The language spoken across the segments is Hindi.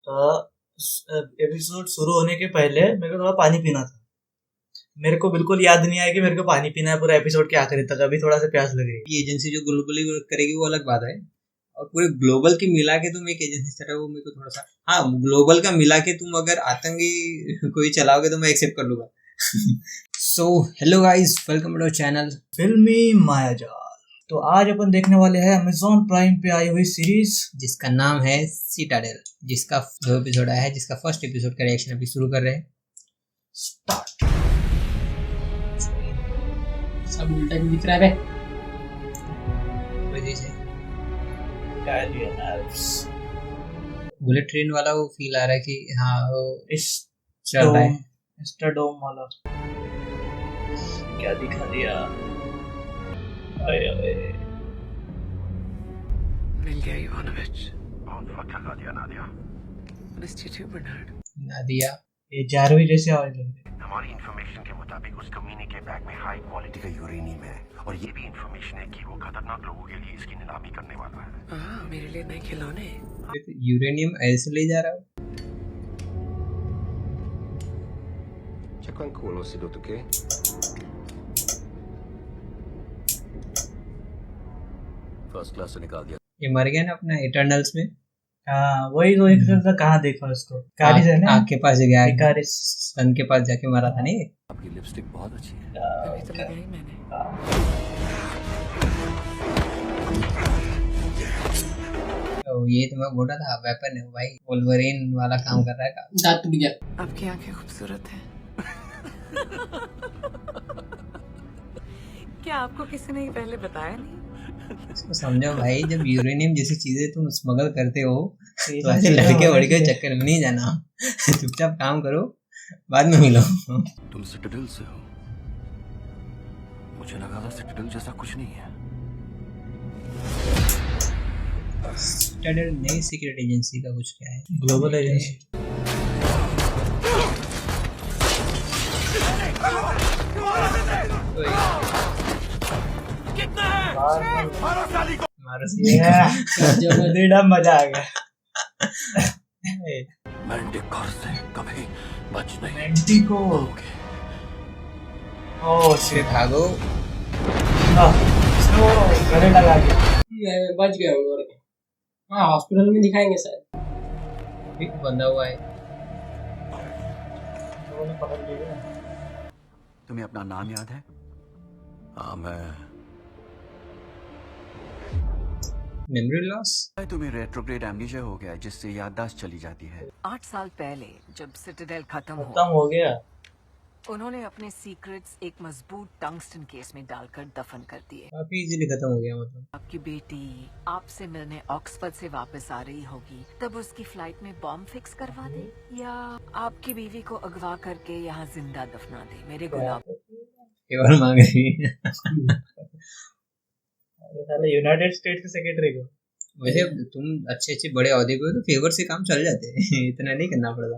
एपिसोड शुरू होने के पहले मेरे को थोड़ा पानी पीना था। मेरे को बिल्कुल याद नहीं आया कि मेरे को पानी पीना है पूरा एपिसोड के आखिरी तक। अभी थोड़ा सा प्यास लग रही है। ये एजेंसी जो ग्लोबली वर्क करेगी वो अलग बात है, और पूरे ग्लोबल की मिला के तुम एक एजेंसी चला, वो मेरे को थोड़ा सा, हाँ ग्लोबल का मिला के तुम अगर आतंकी कोई चलाओगे तो मैं एक्सेप्ट कर लूंगा। So hello guys, welcome to our channel Filmy Mayajaal. तो आज अपन देखने वाले हैं अमेज़न प्राइम पे आई हुई सीरीज जिसका नाम है सिटाडेल, जिसका 2 एपिसोड आया है, जिसका फर्स्ट एपिसोड का रिएक्शन अभी शुरू कर रहे हैं। स्टार्ट। सब उल्टा भी दिख रहा है बुलेट ट्रेन वाला वो फील आ रहा है कि हाँ वो इस चल रहा है। स्टारडोम वाला क्या दिखा दिया। मिल गया इवानोविच। बहुत वक्त लगा दिया नादिया। नादिया ये जारवी जैसे आवाज लग रही है। हमारी इंफॉर्मेशन के मुताबिक उस कमीने के बैग में हाई क्वालिटी का यूरेनियम है, और ये भी इंफॉर्मेशन है कि वो खतरनाक लोगों के लिए इसकी नीलामी करने वाला है। मेरे लिए नए खिलौने। यूरेनियम ऐसे ले जा रहा हो। C'è qualcuno seduto che? First class से निकाल दिया। ये मर गया ना अपना इटर्नल्स में। हाँ वही तो एक था। कहाँ देखा उसको? कारिस है ना, आग के पास गया, कारिस सन के पास जाके मारा था नहीं। आपकी लिपस्टिक बहुत अच्छी है। अभी तो लगाई मैंने। तो ये तो मैं बोला था वेपन है भाई, वोल्वरिन वाला काम कर रहा है। दांत टूट गया। आपकी आंखें खूबसूरत हैं। क्या आपको किसी ने पहले बताया नहीं? इसको समझो भाई, जब यूरेनियम जैसी चीजें तुम स्मगल करते हो तो ऐसे लड़के वड़के चक्कर में नहीं जाना। चुपचाप काम करो, बाद में मिलो। तुम सिटाडेल से हो? मुझे लगा था सिटाडेल जैसा कुछ नहीं है। सिटाडेल नई सीक्रेट एजेंसी का कुछ क्या है? Global agency. मजा आ गया। मैंटिकोर से कभी बच नहीं मैंटिकोर। ओह से भागो। गले लगा के बच गया होगा। हाँ हॉस्पिटल में दिखाएंगे शायद। एक बंधा हुआ है। पकड़ लिया। तुम्हें अपना नाम याद है? हाँ मैं। Memory loss? तुम्हें रेट्रोग्रेड एम्नेशिया हो गया है, जिससे याददाश्त चली जाती है। 8 साल पहले जब सिटाडेल खत्म हो गया, उन्होंने अपने सीक्रेट्स एक मजबूत टंगस्टन केस में डालकर दफन कर दिए। काफी इजीली खत्म हो गया। मतलब आपकी बेटी आपसे मिलने ऑक्सफोर्ड से वापस आ रही होगी, तब उसकी फ्लाइट में बॉम्ब फिक्स करवा दे, या आपकी बीवी को अगवा करके यहाँ जिंदा दफना दे। मेरे गुलाम केवल मांग रही है। यूनाइटेड स्टेट्स के सेक्रेटरी को। वैसे तुम अच्छे बड़े औहदे पे हो तो फेवर से काम चल जाते हैं। इतना नहीं करना पड़ता।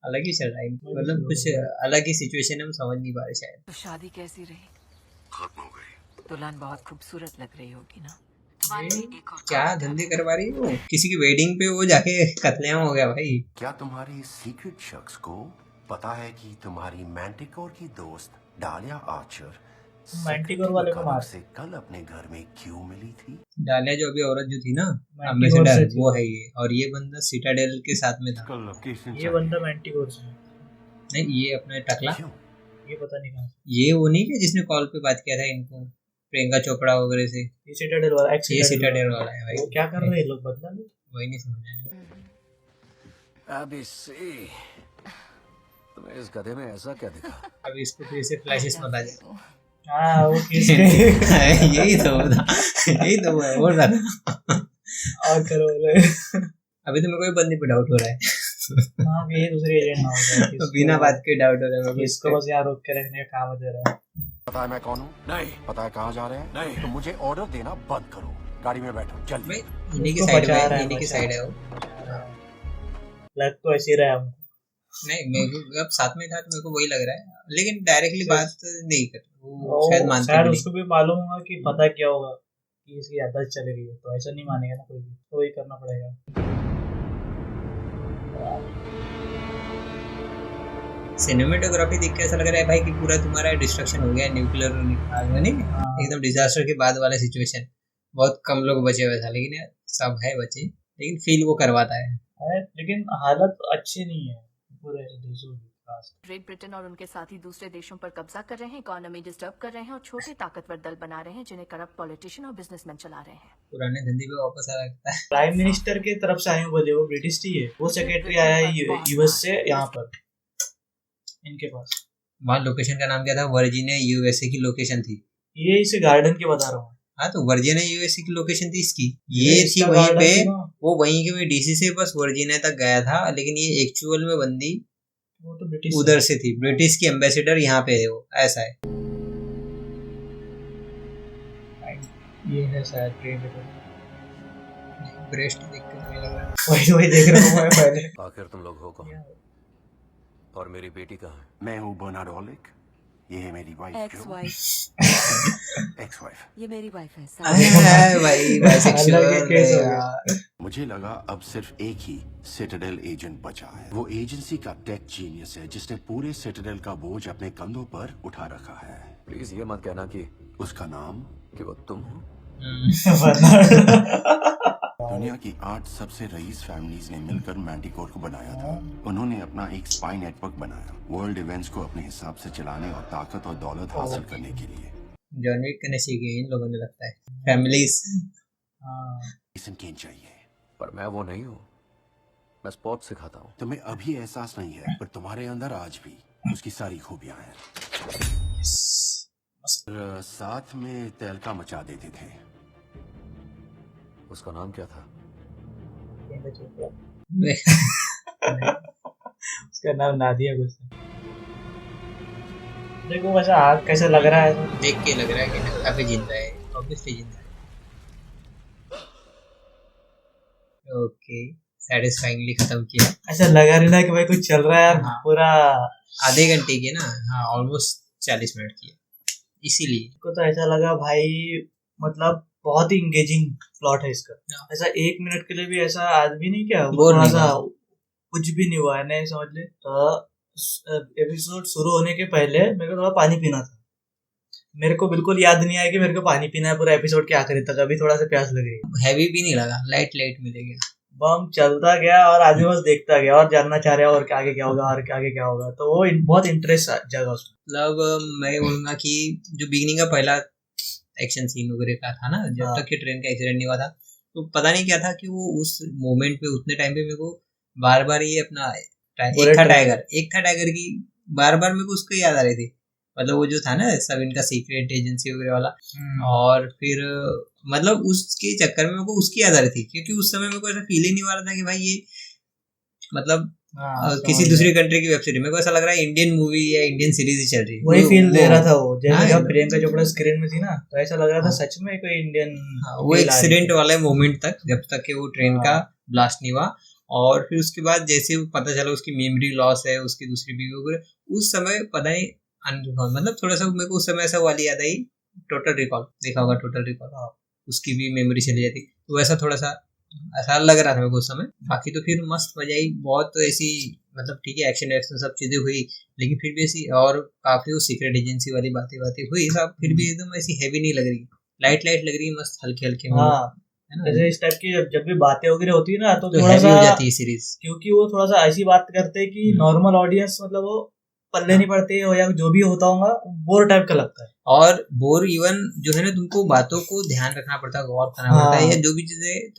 अलग ही चल रहा है, मतलब कुछ अलग ही सिचुएशन है, हम समझ नहीं पा रहे शायद। तो शादी कैसी रही? खत्म हो गई। दुल्हन बहुत खूबसूरत लग रही होगी ना? तुम्हारे लिए एक और क्या धंधे करवा रही है वो? किसी की वेडिंग पे वो जाके कत्लेआम हो गया भाई। क्या तुम्हारे सीक्रेट शख्स को पता है कि तुम्हारी मैंटिकोर की दोस्त डालिया आर्चर मैंटिकोर वाले को मार से कल अपने घर में क्यों मिली थी? डालिया जो अभी औरत जो थी ना, मैंटिकोर से वो है ये, और ये बंदा सिटाडेल के साथ में था। ये बंदा मैंटिकोर से नहीं, ये अपना टकला, ये पता नहीं कहाँ। ये वो नहीं है जिसने कॉल पे बात किया था इनको, प्रियंका चोपड़ा वगैरह से। ये सिटाडेल वाला, ये सिटाडेल वाला है भाई। वो क्या कर रहे हैं लोग? बदला ले, वही नहीं समझ आया। अभी से तुम्हें इस गधे में ऐसा क्या दिखा? अब इसको फिर से फ्लैशेस मत आ जाए। हाँ वो किसके यही तो था, यही तो मैं बोल रहा था। और करो अभी तो मेरे को बंदे पे डाउट हो रहा है। हाँ ये दूसरे एजेंट ना हो तो बिना बात के डाउट हो रहा है। इसको बस यहाँ रोक के रखने का काम दे रहा है। पता है मैं कौन हूँ? नहीं। पता है कहाँ जा रहे हैं? नहीं। तो मुझे ऑर्डर देना बंद करो, गाड़ी में बैठो जल्दी। इन्हीं की साइड है, इन्हीं की साइड है वो। लग तो ऐसे ही रहा हमको। नहीं, मेरे को अब साथ में था तो मेरे को वही लग रहा है, लेकिन डायरेक्टली बात नहीं कर वो शायद मानता शायद उसको भी मालूम होगा कि पता क्या होगा कि इसकी आदत चली गई है, तो ऐसा नहीं मानेगा ना कोई भी, तो वही करना पड़ेगा। सिनेमेटोग्राफी देख के ऐसा लग रहा है भाई कि पूरा तुम्हारा डिस्ट्रक्शन हो गया, न्यूक्लियर नहीं, एकदम डिजास्टर के बाद वाला सिचुएशन, बहुत कम लोग बचे हुए था, लेकिन यार सब है बचे, लेकिन फील वो करवाता है। लेकिन हालत अच्छी नहीं है पूरे देशों की। ग्रेट ब्रिटेन और उनके साथी दूसरे देशों पर कब्जा कर रहे हैं, इकोनॉमी डिस्टर्ब कर रहे हैं और छोटे ताकतवर दल बना रहे हैं जिन्हें करप्ट पॉलिटिशियन और बिजनेसमैन चला रहे हैं। पुराने धंधे पे वापस आ रहा है। प्राइम मिनिस्टर की तरफ से आए बोले, वो ब्रिटिश ही है, वो सेक्रेटरी आया है यूएस से यहाँ पर इनके पास। वहाँ लोकेशन का नाम क्या था? वर्जीनिया यूएसए की लोकेशन थी। ये इसे गार्डन की बता रहा हूँ। हाँ तो वर्जीनिया यूएसए की लोकेशन थी इसकी, ये थी वहीं पे, वो वहीं के में डीसी से बस वर्जीनिया तक गया था, लेकिन ये एक्चुअल में बंदी वो तो ब्रिटिश उधर से थी, ब्रिटिश की एम्बेसडर यहाँ पे है वो, ऐसा है। ये है शायद ट्रेन ब्रेस्ट देख के मुझे लग रहा है वही देख रहा हूँ मैं पहले। आखिर तुम लोग हो कौन और मेरी बेटी कहाँ है? मैं हूँ बर्नार्ड ऑलिक, ये है मेरी wife. Ex wife, ex wife. ये मेरी वाइफ है। भाई बाइसेक्सुअल है यार। मुझे लगा अब सिर्फ एक ही सिटाडेल एजेंट बचा है। वो एजेंसी का टेक जीनियस है जिसने पूरे सिटाडेल का बोझ अपने कंधों पर उठा रखा है। प्लीज ये मत कहना कि उसका नाम कि वो तुम हो। दुनिया की 8 सबसे रईस फैमिलीज ने मिलकर मैंटिकोर को बनाया था। उन्होंने अपना एक स्पाई नेटवर्क बनाया, वर्ल्ड इवेंट्स को अपने हिसाब से चलाने और ताकत और दौलत हासिल करने के लिए। जॉन विक करने सीखे इन लोगों ने, लगता है फैमिलीज। इसनकेन चाहिए, पर मैं वो नहीं हूँ, मैं स्पोर्ट्स सिखाता हूँ। तुम्हें अभी एहसास नहीं है, पर तुम्हारे अंदर आज भी उसकी सारी खूबियां हैं। साथ में तहलका मचा देते थे। उसका नाम क्या था? उसका नाम नादिया कुछ। देखो वैसा आग कैसा लग रहा है, देख के लग रहा है कि काफी जिंदा है, ऑब्वियसली जिंदा है। ओके, सैटिस्फाइंगली खत्म किया। ऐसा लगा रही ना कि भाई कुछ चल रहा है यार। हाँ। पूरा आधे घंटे की ना, हाँ ऑलमोस्ट 40 मिनट की, इसीलिए को तो ऐसा लगा भाई, मतलब बहुत ही इंगेजिंग प्लॉट है इसका। ऐसा 1 मिनट के लिए भी ऐसा आदमी नहीं क्या थोड़ा सा कुछ भी नहीं हुआ है, नहीं समझ ले। एपिसोड शुरू होने के पहले मेरे को थोड़ा पानी पीना था, मेरे को बिल्कुल याद नहीं आया कि मेरे को पानी पीना है पूरा एपिसोड के आखिरी तक। अभी थोड़ा सा प्यास लग रही है, हैवी भी नहीं लगा, लाइट लाइट मिलेगा। बम चलता गया और आदमी बस देखता गया और जानना चाह रहा है और आगे क्या होगा, और आगे क्या होगा। तो वो बहुत इंटरेस्ट जगा उसमें। मतलब मैं बोलूंगा कि जो बिगिनिंग का पहला एक्शन सीन वगैरह का था ना, जब तक कि ट्रेन का एक्सीडेंट नहीं हुआ था, तो पता नहीं क्या था कि वो उस मोमेंट पे उतने टाइम पे मेरे को बार बार ये अपना एक था टाइगर की बार बार मेरे को उसको याद आ रही थी। मतलब वो जो था ना सब इनका सीक्रेट एजेंसी वगैरह वाला, और फिर मतलब उसके चक्कर में मेरे को उसकी याद आ रही थी, क्योंकि उस समय मेरे को ऐसा फील ही नहीं हो रहा था कि भाई ये मतलब किसी दूसरी कंट्री की वेब सीरीज। मेरे को ऐसा लग रहा है इंडियन मूवी या इंडियन सीरीज ही चल रही है, वही फील दे रहा था वो। जैसे जब हाँ, प्रियंका चोपड़ा स्क्रीन में थी ना, तो ऐसा लग रहा था सच में कोई इंडियन। वो एक्सीडेंट वाले मोमेंट तक, जब तक कि वो ट्रेन का ब्लास्ट नहीं हुआ, और फिर उसके बाद जैसे वो पता चला उसकी मेमोरी लॉस है, उसकी दूसरी बीवी वगैरह, उस समय पता नहीं मतलब थोड़ा सा मेरे को उस समय ऐसा वाली याद आई, टोटल रिकॉल देखा होगा, टोटल रिकॉल, उसकी भी मेमोरी चली जाती, तो वैसा थोड़ा सा ऐसा लग रहा था मेरे को उस समय। बाकी तो फिर मस्त मजा आई, बहुत तो ऐसी मतलब ठीक है एक्शन सब चीजें हुई, लेकिन फिर भी ऐसी और काफी वो सीक्रेट एजेंसी वाली बातें हुई सब, फिर भी एकदम ऐसी हैवी नहीं लग रही, लाइट लग रही है, मस्त हल्के हल्के। जैसे इस टाइप की जब भी बातें वगैरह होती है ना, तो थोड़ा हैवी सा हो जाती है सीरीज, क्योंकि वो थोड़ा सा ऐसी बात करते हैं कि नॉर्मल ऑडियंस मतलब वो पल्ले नहीं पड़ते हो, या जो भी होता होगा बोर टाइप का लगता है। और बोर इवन जो है ना, तुमको बातों को ध्यान रखना पड़ता है, गौर करना पड़ता है, या जो भी चीजें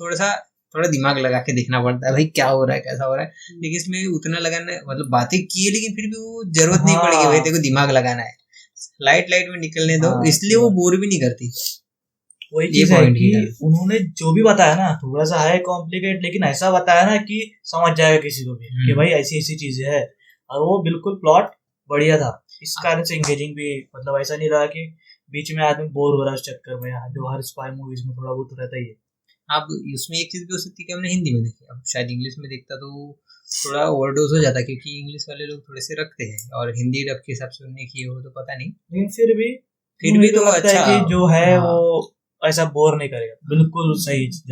थोड़ा दिमाग लगा के देखना पड़ता है, भाई क्या हो रहा है कैसा हो रहा है। लेकिन इसमें उतना लगाना, मतलब बातें की है लेकिन फिर भी वो जरूरत नहीं पड़ेगी भाई तेरे को दिमाग लगाना है, लाइट में निकलने दो, इसलिए वो बोर भी नहीं करती। वही चीज है कि उन्होंने जो भी बताया ना, थोड़ा सा है कॉम्प्लिकेट, लेकिन ऐसा बताया ना कि समझ जाएगा किसी को भी कि भाई ऐसी ऐसी चीजें है, और वो बिल्कुल प्लॉट बढ़िया था। इस कारण से इंगेजिंग भी, मतलब ऐसा नहीं रहा कि बीच में आदमी बोर हो रहा है उस चक्कर में, जो हर स्पाई मूवीज में थोड़ा बहुत रहता ही है। अब उसमें एक चीज भी हो सकती है कि हमने हिंदी में देखी, अब शायद इंग्लिश में देखता तो थोड़ा ओवरडोज हो जाता, क्योंकि इंग्लिश वाले लोग थोड़े से रखते हैं, और हिंदी डब के हिसाब से उन्हें किए हो तो पता नहीं, लेकिन फिर भी तो अच्छा है कि जो है वो ऐसा बोर नहीं करेगा, बिल्कुल सही चीज।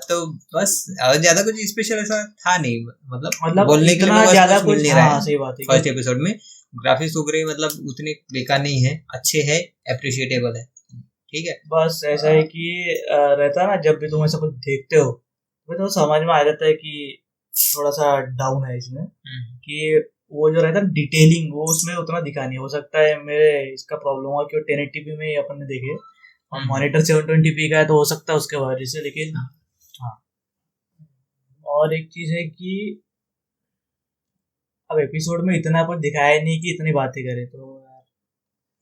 तो बस ज्यादा कुछ स्पेशल ऐसा था नहीं, मतलब बोलने के लिए इतना बस ज्यादा कुछ मिल कुछ, नहीं रहा हाँ है सही बात है। फर्स्ट एपिसोड में। ग्राफिक्स वगैरह मतलब उतने बेकार नहीं है, अच्छे है, अप्रिशिएटेबल है, ठीक है। बस ऐसा है कि रहता है ना, जब भी तुम ऐसा कुछ देखते हो तो समझ में आ जाता है कि थोड़ा सा डाउन है इसमें, कि वो जो रहता है डिटेलिंग वो उसमें उतना दिखा नहीं। हो सकता है मेरे इसका प्रॉब्लम हुआ कि 1080p में अपन ने देखे और मॉनिटर 720p का है, तो हो सकता है उसके वजह से। लेकिन हाँ, और एक चीज है कि अब एपिसोड में इतना कुछ दिखाया नहीं कि इतनी बातें करें, तो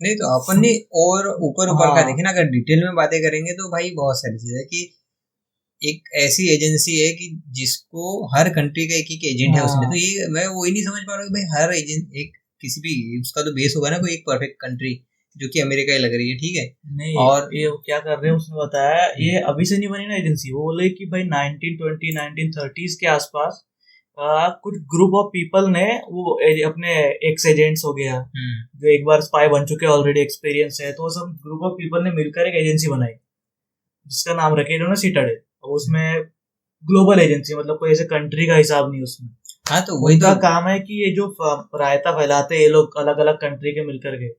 नहीं तो अपन ने और ऊपर का देखे ना, अगर डिटेल में बातें करेंगे तो भाई बहुत सारी चीज है। कि एक ऐसी एजेंसी है कि जिसको हर कंट्री का एक एजेंट है उसमें, तो ये मैं वही नहीं समझ पा रहा हूँ भाई हर एजेंट एक किसी भी उसका तो बेस होगा ना कोई एक परफेक्ट कंट्री, जो कि अमेरिका ही लग रही है, ठीक है। नहीं, और ये क्या कर रहे हैं उसने बताया, ये अभी से नहीं बनी ना एजेंसी। वो बोले कि भाई 1920 1930s के आसपास कुछ ग्रुप ऑफ पीपल ने वो अपने एक्स एजेंट्स हो गया जो एक बार स्पाई बन चुके हैं, ऑलरेडी एक्सपीरियंस है, तो सब ग्रुप ऑफ पीपल ने मिलकर एक एजेंसी बनाई जिसका नाम रखे इन्होंने सिटाडेल। उसमें ग्लोबल एजेंसी, मतलब कोई ऐसे कंट्री का हिसाब नहीं उसमें। हाँ तो वही उनका काम है कि ये जो रायता फैलाते हैं ये लोग अलग अलग कंट्री के मिलकर के,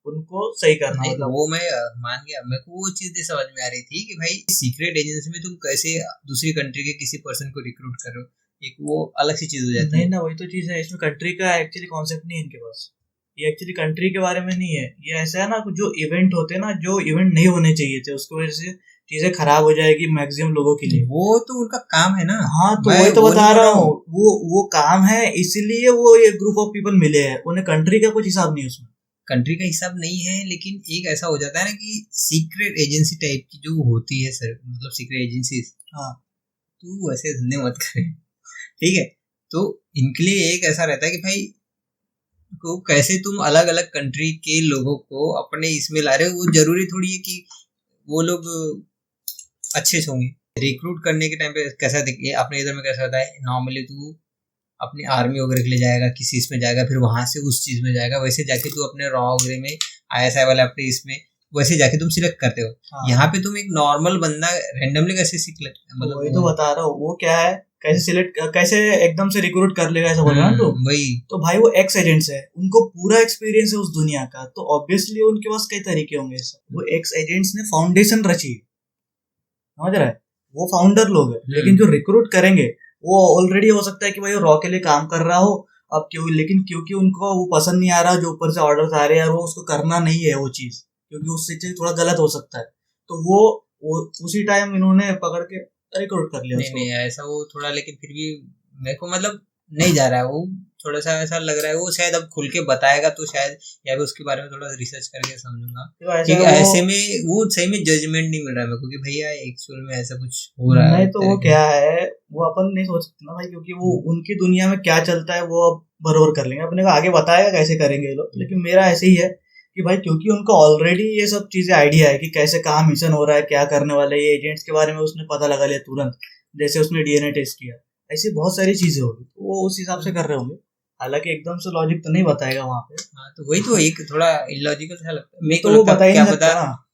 उनको सही करना। मतलब वो मैं मान गया, मेरे को वो चीज समझ में आ रही थी कि भाई सीक्रेट एजेंसी में तुम कैसे दूसरी कंट्री के किसी पर्सन को रिक्रूट कर रहे हो, एक वो अलग सी चीज हो जाती है। नहीं ना, वही तो चीज है, इसमें कंट्री का एक्चुअली कॉन्सेप्ट नहीं है इनके पास। ये एक्चुअली कंट्री के बारे में नहीं है, ये ऐसा है ना जो इवेंट होते हैं ना, जो इवेंट नहीं होने चाहिए थे, उसकी वजह से चीजें खराब हो जाएगी मैक्सिमम लोगों के लिए। वो तो उनका काम है ना। हाँ तो वही तो बता रहा हूँ, वो काम है, इसीलिए वो ये ग्रुप ऑफ पीपल मिले हैं, उन्हें कंट्री का कुछ हिसाब नहीं है उसमें। कंट्री का हिसाब नहीं है, लेकिन एक ऐसा हो जाता है ना कि सीक्रेट एजेंसी टाइप की जो होती है सर, मतलब सीक्रेट एजेंसी, हाँ तो वैसे धंधे मत करे, ठीक है। तो इनके लिए एक ऐसा रहता है कि भाई को कैसे तुम अलग अलग कंट्री के लोगों को अपने इसमें ला रहे हो। वो जरूरी थोड़ी है कि वो लोग अच्छे से होंगे। रिक्रूट करने के टाइम पे कैसा देखिए अपने इधर में कैसा होता है, नॉर्मली तू अपनी आर्मी वगैरह के लिए जाएगा, किसी इसमें जाएगा, फिर वहां से उस चीज में जाएगा, वैसे जाके तू अपने रॉ वगैरह में ISI वाले अपने इसमें वैसे जाके तुम सिलेक्ट करते हो। हाँ। यहाँ पे तुम एक नॉर्मल बंदा रैंडमली कैसे सिलेक्ट, मतलब वही तो बता रहा हूँ, वो क्या है कैसे सिलेक्ट, कैसे एकदम से रिक्रूट कर लेगा ऐसा बोल रहा है तो वही तो भाई वो एक्स एजेंट्स है, उनको पूरा एक्सपीरियंस है उस दुनिया का, तो ऑब्वियसली उनके पास कई तरीके होंगे। वो एक्स एजेंट्स ने फाउंडेशन रची, समझ रहा है, वो फाउंडर लोग है। लेकिन जो रिक्रूट करेंगे वो ऑलरेडी हो सकता है कि भाई वो रॉ के लिए काम कर रहा हो अब क्यों, लेकिन क्योंकि उनको वो पसंद नहीं आ रहा जो ऊपर से ऑर्डर्स आ रहे हैं, वो उसको करना नहीं है वो चीज, क्योंकि उससे थोड़ा गलत हो सकता है, तो वो उसी टाइम इन्होंने पकड़ के रिक्रूट कर लिया। नहीं ऐसा वो थोड़ा, लेकिन फिर भी मेरे को मतलब नहीं जा रहा है वो, थोड़ा सा ऐसा लग रहा है वो शायद अब खुल के बताएगा तो शायद या फिर उसके बारे में थोड़ा रिसर्च करके समझूंगा, क्योंकि ऐसे में वो सही में जजमेंट नहीं मिल रहा है मेरे को कि भैया एक्चुअल में ऐसा कुछ हो रहा है। नहीं तो वो क्या है, वो अपन नहीं सोच सकते ना भाई, क्योंकि वो उनकी दुनिया में क्या चलता है वो अब बरोबर कर लेंगे, अपने को आगे बताएगा कैसे करेंगे लोग। लेकिन मेरा ऐसे ही है कि भाई क्योंकि उनको ऑलरेडी ये सब चीजें आइडिया है कि कैसे कहाँ मिशन हो रहा है, क्या करने वाले ये एजेंट्स के बारे में उसने पता लगा लिया तुरंत, जैसे उसने DNA टेस्ट किया, ऐसी बहुत सारी चीजें होगी, तो वो उस हिसाब से कर रहे होंगे। हालांकि एकदम से लॉजिक तो नहीं बताएगा वहाँ पे। हाँ तो वही तो एक थोड़ा इलॉजिकल सा लगता है मेरे को, तो लगता है क्या पता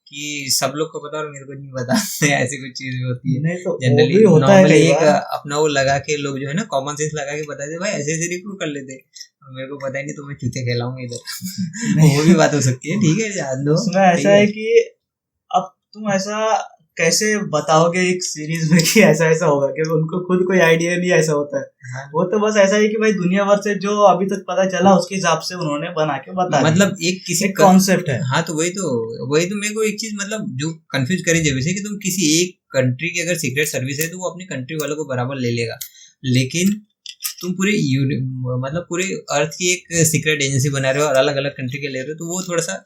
कि सब लोग को पता और मेरे को नहीं पता ऐसी कुछ चीज भी होती है। नहीं तो जनरली होता है कई बार अपना वो लगा के लोग जो है ना कॉमन सेंस लगा के बता दे भाई ऐसे ऐसे रिक्रूट कर लेते, और मेरे को पता ही नहीं तो मैं चूते खेलाऊंगा इधर वो भी बात हो सकती है, ठीक है जान दो। उसमें ऐसा है कि अब तुम ऐसा कैसे बताओगे एक सीरीज में कि ऐसा ऐसा होगा, क्योंकि उनको खुद कोई आइडिया नहीं ऐसा होता है। हाँ। वो तो बस ऐसा है कि भाई दुनिया भर से जो अभी तक पता चला उसके हिसाब से उन्होंने बना के बताया, मतलब एक किसी कॉन्सेप्ट है। हाँ तो वही तो मेरे को एक चीज मतलब जो कंफ्यूज करे जब से कि तुम किसी एक कंट्री की अगर सीक्रेट सर्विस है तो वो अपनी कंट्री वालों को बराबर ले लेगा, लेकिन तुम पूरे मतलब पूरे अर्थ की एक सीक्रेट एजेंसी बना रहे हो और अलग अलग कंट्री के ले रहे हो, तो वो थोड़ा सा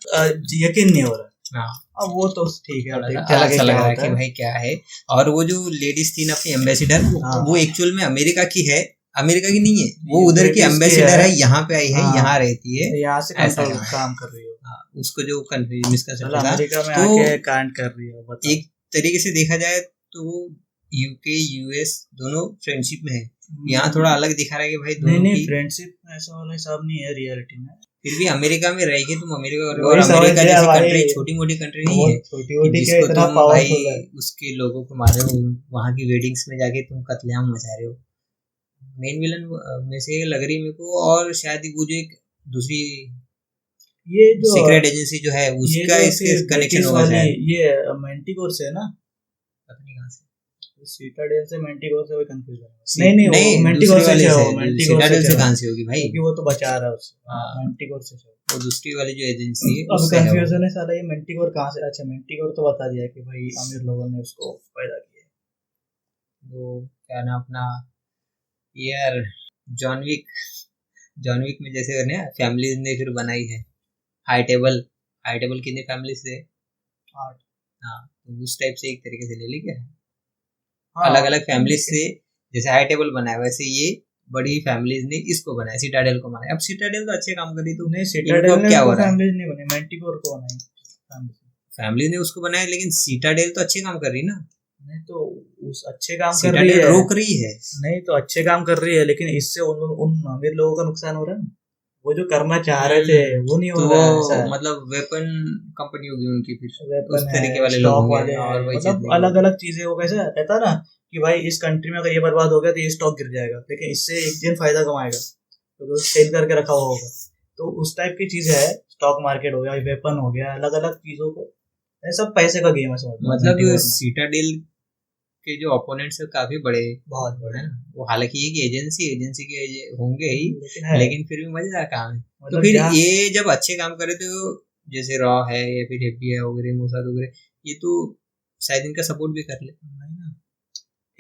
यकीन नहीं हो रहा। हाँ अब वो तो ठीक है, अलग सा लग रहा है कि भाई क्या है। और वो जो लेडीज थी ना अपनी एम्बेसडर, वो एक्चुअल में अमेरिका की है, अमेरिका की नहीं है, वो उधर की एम्बेसडर है, यहाँ पे आई है, यहाँ रहती है, यहाँ से काम कर रही है, उसको जो कंट्री अमेरिका में आके कांड कर रही है। एक तरीके से देखा जाए तो UK US दोनों फ्रेंडशिप में है, यहाँ थोड़ा अलग दिखा रहा है कि भाई नहीं फ्रेंडशिप ऐसा वाला हिसाब नहीं है रियलिटी में, फिर भी अमेरिका में रहेगी तुम, अमेरिका और वही समझ अमेरिका गया जैसी भाई। कंट्री छोटी मोटी कंट्री नहीं है छोटी कि मोटी क्या जिसको इतना तुम भाई पावरफुल है। उसके लोगों को मारे हो, वहां की वेडिंग्स में जाके तुम कत्लेआम मचा रहे हो। मेन विलन में से लग रही मेरे को, और शायद वो जो एक दूसरी ये जो सीक्रेट एजेंसी जो है ये उसका जो इसके फिर कनेक्शन ब्रिटिश होगा वाली शायद, ये मेंटिकोर से है ना, पता नहीं कहाँ से। सीटाडेल से मेंटिकोर से कोई कंफ्यूजन है। सी- नहीं वो मेंटिकोर दूसरी से वाली है, से, वो मेंटिकोर सिटाडेल से है, कहाँ से होगी भाई? क्योंकि वो तो बचा रहा है उससे। हाँ। मेंटिकोर से है। वो दूसरी वाली जो एजेंसी है अब उससे है वो। कंफ्यूजन है साला, ये मेंटिकोर कहाँ से? अच्छा मेंटिकोर तो बता दिया कि भाई अमीर लोगों ने उसको पैदा किया। वो क्या नाम अपना यार, जॉन विक में जैसे ना फैमिलीज ने फिर बनाई है हाई टेबल कितने फैमिलीज थे? 8। हाँ, तो उस टाइप से एक तरीके से ले ली क्या, हाँ, अलग अलग फैमिलीज से जैसे हाई टेबल बनाया वैसे ये बड़ी फैमिलीज ने इसको बनाया, सिटाडेल को बनाया। अब सिटाडेल तो अच्छे काम करी, तो नहीं इनको सीटाडेल अब ने क्या हो उसको रहा है? फैमिली नहीं बनी, मेंटिकोर को बनाई family। फैमिली ने उसको बनाया, लेकिन सिटाडेल तो अच्छे काम कर रही ना, नहीं तो उस अच्छे काम कर रही सिटाडेल है, रोक रही है। नहीं तो अच्छे काम कर रही है, लेकिन इससे उन अमीर लोगों का नुकसान हो रहा है ना। वो जो करना चाह रहे थे वो नहीं तो हो रहा है। ऐसा वो है। मतलब वेपन कंपनी होगी उनकी, फिर वेपन उस तरीके है, वाले लोग स्टॉक होंगे वाले हैं, और वही मतलब चीज़ अलग अलग चीजें। वो कैसे रहता है ना कि भाई इस कंट्री में अगर ये बर्बाद हो गया तो ये स्टॉक गिर जाएगा, लेकिन इससे एक दिन फायदा कमाएगा तो वो सेल करके रखा हुआ होगा। तो उस टाइप की चीजें है, स्टॉक मार्केट हो गया, वेपन हो गया, अलग अलग चीजों को, ये सब पैसे का गेम है समझ लो। मतलब सिटाडेल के जो ओपोनेंट्स है काफी बड़े बहुत बड़ा है ना। वो हालांकि ये एजेंसी के होंगे ही, लेकिन है, लेकिन फिर भी मजेदार काम है। तो मतलब फिर जहाँ- ये जब अच्छे काम करे तो जैसे रॉ है या फिर FBI वगैरह, मोसाद वगैरह, ये तो शायद इनका सपोर्ट भी कर ले। नहीं ना,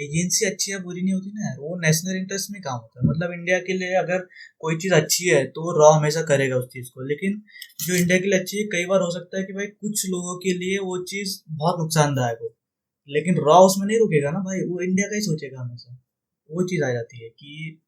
एजेंसी अच्छी है बुरी नहीं होती ना यार, वो नेशनल इंटरेस्ट में काम होता है। मतलब इंडिया के लिए अगर कोई चीज अच्छी है तो वो रॉ हमेशा करेगा उस चीज को, लेकिन जो इंडिया के लिए अच्छी है, कई बार हो सकता है कि भाई कुछ लोगों के लिए वो चीज बहुत नुकसानदायक हो, लेकिन रॉ उसमें नहीं रुकेगा ना भाई, वो इंडिया का ही सोचेगा हमेशा। वो चीज आ जाती है कि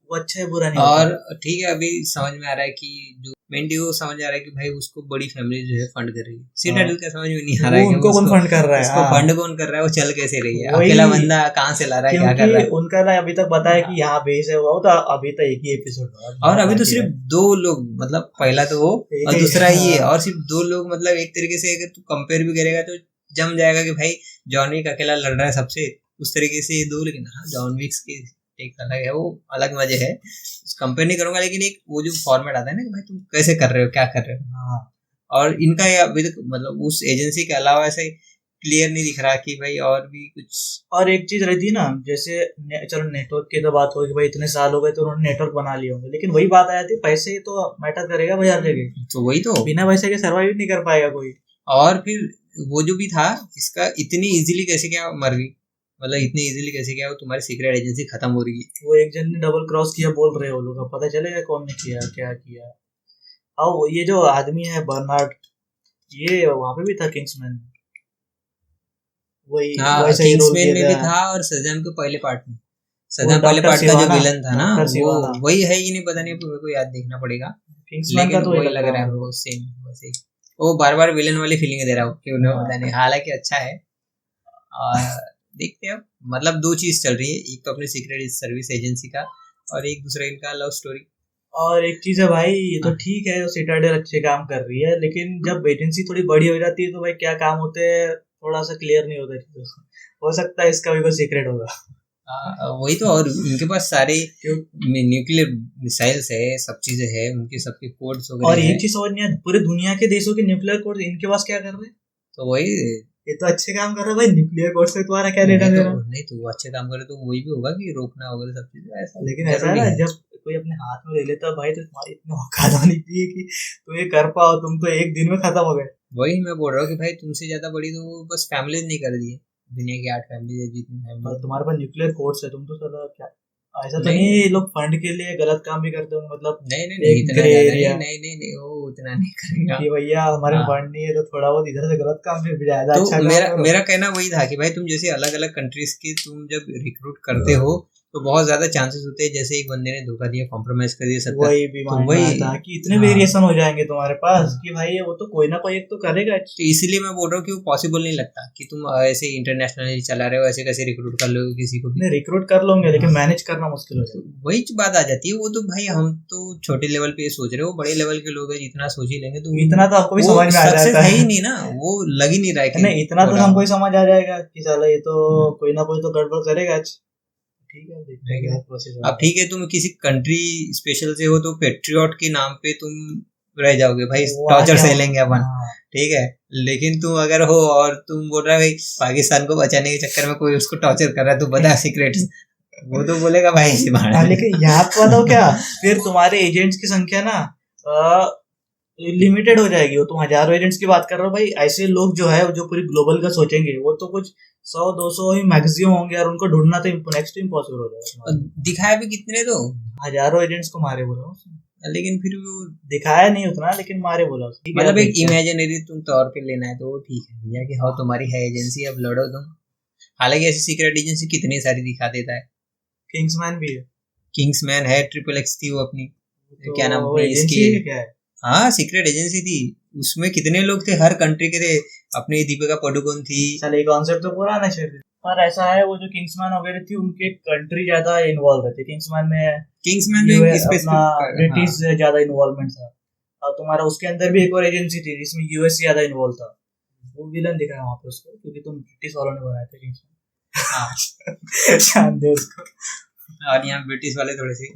वो अच्छा है बुरा नहीं और होता। ठीक है, अभी समझ में आ रहा है कि जो मेंडिगो समझ आ रहा है कि भाई उसको बड़ी फैमिली जो है फंड कर रही है। सिटाडेल का समझ में नहीं आ रहा है वो कि उनको कौन फंड कर रहा है, उसको हाँ। फंड कौन कर रहा है, वो चल कैसे रही है, वही- अकेला बंदा कहाँ से ला रहा है, क्या कर रहा क्योंकि है। उनका ना अभी तक बताया कि यहाँ बेस है, वो तो अभी तक एक ही एपिसोड हुआ और अभी तो सिर्फ 2 लोग, मतलब पहला तो वो और दूसरा ये, और सिर्फ 2 लोग, मतलब एक तरीके से अगर तू कंपेयर भी करेगा तो जम जाएगा कि भाई जॉन विक अकेला लड़ रहा है सबसे, उस तरीके से ये 2। लेकिन हाँ, जॉन विक्स की एक अलग है, वो अलग मजे है, कंपेयर नहीं करूंगा। लेकिन एक वो जो फॉर्मेट आता है ना कि भाई तुम कैसे कर रहे हो, क्या कर रहे हो। हाँ। और इनका ये अभी तक मतलब उस एजेंसी के अलावा ऐसे क्लियर नहीं दिख रहा कि भाई और भी कुछ। और एक चीज रहती है ना, जैसे चलो नेटवर्क की तो बात होगी, भाई इतने साल हो गए तो उन्होंने नेटवर्क बना लिए होंगे, लेकिन वही बात आ जाती है, पैसे तो मैटर करेगा भाई हर जगह। तो वही तो, बिना पैसे के सर्वाइव नहीं कर पाएगा कोई। और फिर वो जो भी था इसका इतनी इजीली कैसे क्या मर गई, मतलब इतनी इजीली कैसे क्या वो तुम्हारी सीक्रेट एजेंसी खत्म हो रही है। वो एक जन ने डबल क्रॉस किया बोल रहे हो लोग, अब पता चलेगा कौन ने किया क्या किया। अब ये जो आदमी है बर्नार्ड, ये वहां पे भी था किंग्समैन, वही हाँ, वैसे ही रोल किंग्समैन में किया भी था। था, और सज़ाम के पहले पार्ट में, सज़ाम पहले डॉक्टर पार्ट का जो सिवाना, विलन था ना, डॉक्टर वो सिवाना। वही है कि नहीं पता नहीं, मेरे को याद देखना पड़ेगा, किंग्समैन का लेकिन तो वही लग रहा है वो सेम वैसे ही। वो बार बार विलन वाली फीलिंग दे रहा हूँ कि उन्हें पता नहीं, हालांकि अच्छा है। और देखते हैं, मतलब 2 चीज चल रही है, एक तो अपनी सीक्रेट सर्विस एजेंसी का, और एक दूसरा इनका लव स्टोरी। और एक चीज है भाई, ये तो ठीक है सिटाडेल अच्छे काम कर रही है, लेकिन जब एजेंसी थोड़ी बड़ी हो जाती है तो भाई क्या काम होते हैं थोड़ा सा क्लियर नहीं होता चीजों से। हो सकता है इसका भी कोई सीक्रेट होगा। वही तो, और इनके पास सारे न्यूक्लियर मिसाइल्स है, सब चीजें है, उनके सबके कोड्स वगैरह और है। एक चीज समझ नहीं आती, पूरे दुनिया के देशों के न्यूक्लियर कोड इनके पास क्या कर रहे हैं? तो वही, ये तो अच्छे काम कर रहे हैं भाई, न्यूक्लियर कोड से तुम्हारा क्या लेना देना? नहीं तो वो अच्छे काम करे तो वही भी होगा कि रोकना वगैरह सब चीजें, ऐसा लेकिन ऐसा है ना, जब कोई अपने हाथ में ले लेता है भाई, तो तुम्हारी इतनी औकात होनी चाहिए कि तुम ये कर पाओ। तुम तो एक दिन में खत्म हो गए। वही मैं बोल रहा हूँ कि भाई तुमसे ज्यादा बड़ी तो वो बस फैमिलीज नहीं कर दी है, दुनिया की 8 फैमिली है जितनी और फैमिली। तुम्हारे पास न्यूक्लियर कोड्स है, तुम तो साला क्या ऐसा तो नहीं है ये लोग फंड के लिए गलत काम भी करते होंगे? मतलब नहीं एक इतना grey ज्यादा area। नहीं वो उतना नहीं करेगा। कि भैया हमारे हाँ। फंड नहीं है तो थोड़ा बहुत इधर से गलत काम भी ज्यादा तो अच्छा काम मेरा करो। मेरा कहना वही था कि भाई तुम जैसे अलग अलग कंट्रीज की तुम जब रिक्रूट करते हो तो बहुत ज्यादा चांसेस होते हैं जैसे एक बंदे ने धोखा दिया, कॉम्प्रोमाइज कर दिया सब, वही भी तो वही था कि इतने वेरिएशन हो जाएंगे तुम्हारे पास कि भाई वो तो कोई ना कोई एक तो करेगा। तो इसीलिए मैं बोल रहा हूँ कि वो पॉसिबल नहीं लगता कि तुम ऐसे इंटरनेशनली चला रहे हो, ऐसे कैसे रिक्रूट कर लोगे किसी को भी। रिक्रूट कर लोगे लेकिन मैनेज करना मुश्किल हो जाएगा। वही बात आ जाती है। वो तो भाई हम तो छोटे लेवल पे सोच रहे हो, बड़े लेवल के लोग हैं जितना सोच ही लेंगे तो इतना तो आपको भी समझ में आ जाता है ही नहीं ना, वो लग ही नहीं रहा है। नहीं इतना तो हमको ही समझ आ जाएगा कि साला ये तो कोई ना कोई तो गड़बड़ करेगा। ठीक है देखते हैं क्या प्रोसेस। अब ठीक है तुम किसी कंट्री स्पेशल से हो तो पेट्रियट के नाम पे तुम रह जाओगे भाई, टॉर्चर सह लेंगे अपन, ठीक है। लेकिन तुम अगर हो और तुम बोल रहा है भाई पाकिस्तान को बचाने के चक्कर में कोई उसको टॉर्चर कर रहा है, तो बता सीक्रेट, वो तो बोलेगा भाई इसी बारे। लेकिन यहाँ पे बताओ क्या, फिर तुम्हारे एजेंट्स की संख्या ना लिमिटेड हो जाएगी। वो तुम हजारों एजेंट्स की बात कर रहे हो भाई, ऐसे लोग जो है जो पूरी ग्लोबल का सोचेंगे वो तो कुछ 100-200 ही मैक्सिमम होंगे और उनको ढूंढना तो नेक्स्ट इम्पॉसिबल हो जाएगा। दिखाया भी कितने तो हजारों एजेंट्स को मारे बोला, लेकिन फिर वो दिखाया नहीं उतना लेकिन मारे बोला। मतलब एक इमेजिनरी तुम तौर पे लेना है तो ठीक है भैया कि हाँ तुम्हारी है एजेंसी, अब लड़ो तुम। हालांकि ऐसी सीक्रेट एजेंसी कितनी सारी दिखा देता है। किंग्समैन भी है, किंग्समैन है, XXX थी वो अपनी, तो क्या नाम है इसकी, हाँ सीक्रेट एजेंसी थी, उसमें कितने लोग थे हर कंट्री के थे। अपनी दीपिका पादुकोण थी। चल ये कॉन्सेप्ट तो पुराना है पर ऐसा है वो जो किंग्समैन वगैरह थी उनके कंट्री ज्यादा इन्वॉल्व रहती। किंग्समैन में ब्रिटिश ज्यादा इन्वॉल्वमेंट था और तुम्हारा उसके अंदर भी एक और एजेंसी थी जिसमें यूएस ज्यादा इन्वॉल्व था। वो विलन दिख रहा है वहाँ पे उसको, क्योंकि तुम ब्रिटिश वालों ने बनाया था किंग्समैन। जान दे उसको। और यहाँ ब्रिटिश वाले थोड़े से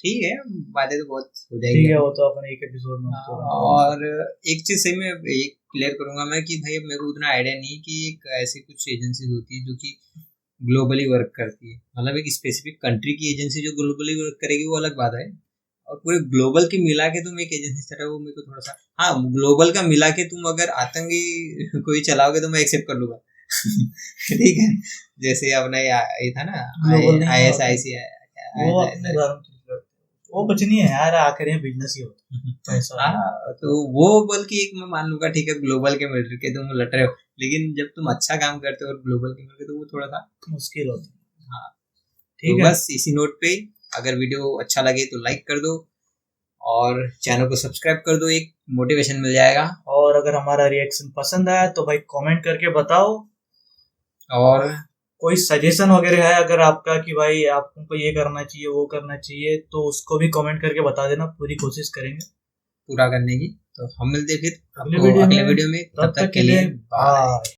ठीक है, बातें तो बहुत हो जाएगी। ठीक है वो तो अपन एक एपिसोड में। और एक चीज सही में एक क्लियर करूंगा मैं कि भाई मेरे को उतना आइडिया नहीं कि एक ऐसी कुछ एजेंसी होती है जो कि ग्लोबली वर्क करती है। मतलब एक स्पेसिफिक कंट्री की एजेंसी जो ग्लोबली वर्क करेगी वो अलग बात है, और पूरे ग्लोबल के मिला के तुम एक एजेंसी चलाओ वो मेरे को थोड़ा सा, हाँ ग्लोबल का मिला के तुम अगर आतंकी कोई चलाओगे तो मैं एक्सेप्ट कर लूंगा। ठीक है, जैसे अपना ये था ना ISIC, वो कुछ नहीं है यार, आखिर में बिजनेस ही होता है। तो वो बल्कि एक मैं मान लूंगा ठीक है ग्लोबल के मिल के तुम लड़ रहे हो, लेकिन जब तुम अच्छा काम करते हो और ग्लोबल के मिल के तो वो थोड़ा सा मुश्किल होता है। हाँ ठीक है, बस इसी नोट पे अगर वीडियो अच्छा लगे तो लाइक कर दो और चैनल को सब्सक्राइब कर दो, एक मोटिवेशन मिल जाएगा। और अगर हमारा रिएक्शन पसंद आया तो भाई कमेंट करके बताओ, और कोई सजेशन वगैरह है अगर आपका कि भाई आपको ये करना चाहिए वो करना चाहिए तो उसको भी कमेंट करके बता देना, पूरी कोशिश करेंगे पूरा करने की। तो हम मिलते फिर अगले वीडियो में, तब तक के लिए बाय।